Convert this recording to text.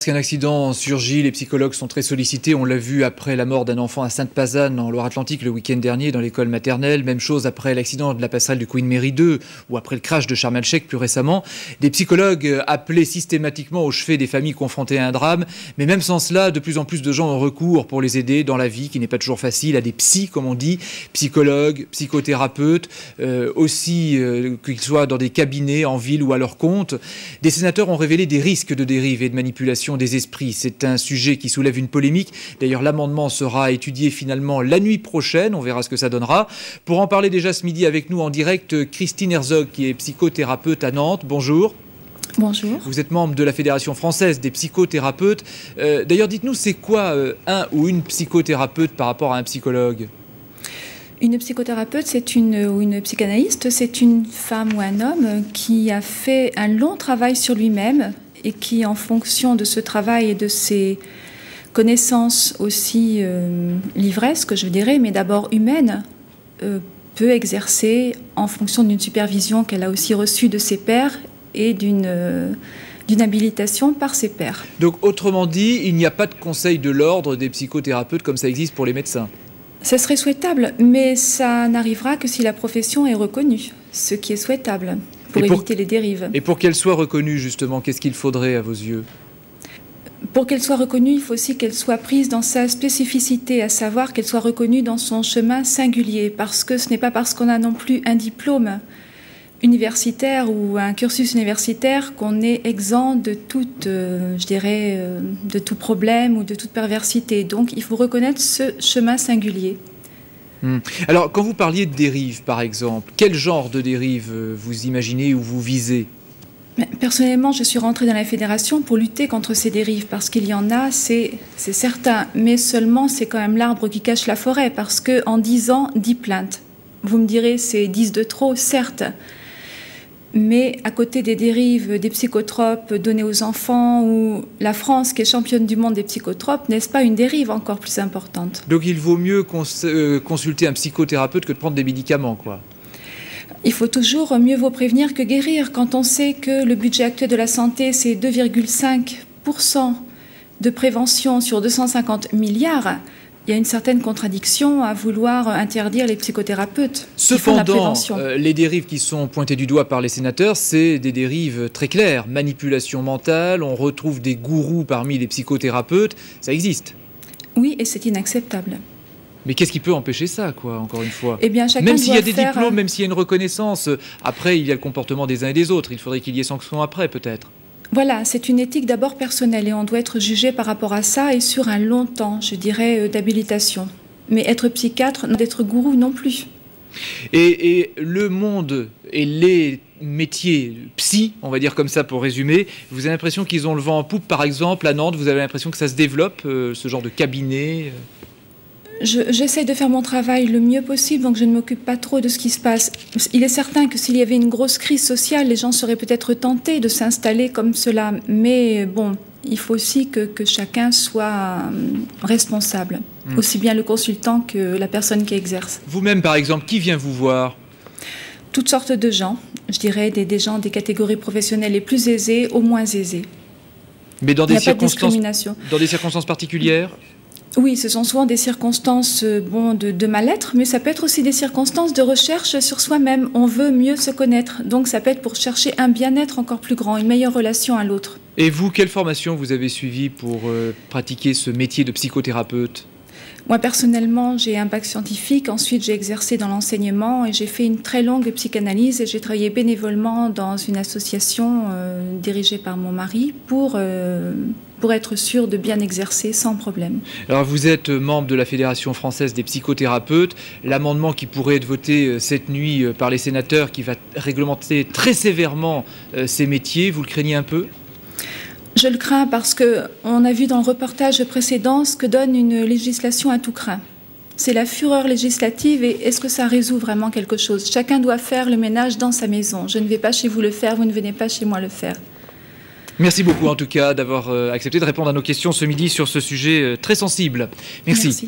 Lorsqu'un accident surgit, les psychologues sont très sollicités. On l'a vu après la mort d'un enfant à Sainte-Pazanne, en Loire-Atlantique, le week-end dernier, dans l'école maternelle. Même chose après l'accident de la passerelle du Queen Mary 2 ou après le crash de Sharm el-Sheikh plus récemment. Des psychologues appelés systématiquement au chevet des familles confrontées à un drame. Mais même sans cela, de plus en plus de gens ont recours pour les aider dans la vie, qui n'est pas toujours facile, à des psys, comme on dit, psychologues, psychothérapeutes, aussi qu'ils soient dans des cabinets, en ville ou à leur compte. Des sénateurs ont révélé des risques de dérive et de manipulation des esprits. C'est un sujet qui soulève une polémique. D'ailleurs, l'amendement sera étudié finalement la nuit prochaine. On verra ce que ça donnera. Pour en parler déjà ce midi avec nous en direct, Christine Herzog, qui est psychothérapeute à Nantes. Bonjour. Bonjour. Vous êtes membre de la Fédération française des psychothérapeutes. D'ailleurs, dites-nous, c'est quoi un ou une psychothérapeute par rapport à un psychologue ? Une psychothérapeute, ou une psychanalyste, c'est une femme ou un homme qui a fait un long travail sur lui-même et qui, en fonction de ce travail et de ses connaissances aussi livresques, je dirais, mais d'abord humaines, peut exercer en fonction d'une supervision qu'elle a aussi reçue de ses pairs et d'une habilitation par ses pairs. Donc, autrement dit, il n'y a pas de conseil de l'ordre des psychothérapeutes comme ça existe pour les médecins ? Ça serait souhaitable, mais ça n'arrivera que si la profession est reconnue, ce qui est souhaitable, pour éviter les dérives. Et pour qu'elle soit reconnue, justement, qu'est-ce qu'il faudrait à vos yeux ? Pour qu'elle soit reconnue, il faut aussi qu'elle soit prise dans sa spécificité, à savoir qu'elle soit reconnue dans son chemin singulier, parce que ce n'est pas parce qu'on a non plus un diplôme universitaire ou un cursus universitaire qu'on est exempt de toute, de tout problème ou de toute perversité. Donc il faut reconnaître ce chemin singulier. Alors quand vous parliez de dérive par exemple, quel genre de dérive vous imaginez ou vous visez ? Personnellement, je suis rentrée dans la fédération pour lutter contre ces dérives, parce qu'il y en a, c'est certain, mais seulement c'est quand même l'arbre qui cache la forêt, parce qu'en 10 ans, 10 plaintes. Vous me direz, c'est 10 de trop, certes. Mais à côté des dérives des psychotropes donnés aux enfants, ou la France qui est championne du monde des psychotropes, n'est-ce pas une dérive encore plus importante ? Donc il vaut mieux consulter un psychothérapeute que de prendre des médicaments, quoi. Il faut toujours mieux vaut prévenir que guérir. Quand on sait que le budget actuel de la santé, c'est 2,5% de prévention sur 250 milliards, il y a une certaine contradiction à vouloir interdire les psychothérapeutes. Cependant, les dérives qui sont pointées du doigt par les sénateurs, c'est des dérives très claires. Manipulation mentale, on retrouve des gourous parmi les psychothérapeutes, ça existe. Oui, et c'est inacceptable. Mais qu'est-ce qui peut empêcher ça, quoi, encore une fois ? Eh bien, chacun même s'il y a des faire... diplômes, même s'il y a une reconnaissance, après, il y a le comportement des uns et des autres. Il faudrait qu'il y ait sanction après, peut-être. Voilà, c'est une éthique d'abord personnelle et on doit être jugé par rapport à ça et sur un long temps, je dirais, d'habilitation. Mais être psychiatre, d'être gourou non plus. Et le monde et les métiers psy, on va dire comme ça pour résumer, vous avez l'impression qu'ils ont le vent en poupe, par exemple, à Nantes, vous avez l'impression que ça se développe, ce genre de cabinet J'essaie de faire mon travail le mieux possible, donc je ne m'occupe pas trop de ce qui se passe. Il est certain que s'il y avait une grosse crise sociale, les gens seraient peut-être tentés de s'installer comme cela. Mais bon, il faut aussi que chacun soit responsable, aussi bien le consultant que la personne qui exerce. Vous-même, par exemple, qui vient vous voir ? Toutes sortes de gens, je dirais des gens des catégories professionnelles les plus aisées aux moins aisées. Mais dans des circonstances particulières ? Oui, ce sont souvent des circonstances de mal-être, mais ça peut être aussi des circonstances de recherche sur soi-même. On veut mieux se connaître, donc ça peut être pour chercher un bien-être encore plus grand, une meilleure relation à l'autre. Et vous, quelle formation vous avez suivie pour pratiquer ce métier de psychothérapeute ? Moi, personnellement, j'ai un bac scientifique. Ensuite, j'ai exercé dans l'enseignement et j'ai fait une très longue psychanalyse et j'ai travaillé bénévolement dans une association dirigée par mon mari pour être sûr de bien exercer sans problème. Alors, vous êtes membre de la Fédération française des psychothérapeutes. L'amendement qui pourrait être voté cette nuit par les sénateurs, qui va réglementer très sévèrement ces métiers, vous le craignez un peu ? Je le crains parce qu'on a vu dans le reportage précédent ce que donne une législation à tout craint. C'est la fureur législative et est-ce que ça résout vraiment quelque chose ? Chacun doit faire le ménage dans sa maison. Je ne vais pas chez vous le faire, vous ne venez pas chez moi le faire. Merci beaucoup en tout cas d'avoir accepté de répondre à nos questions ce midi sur ce sujet très sensible. Merci.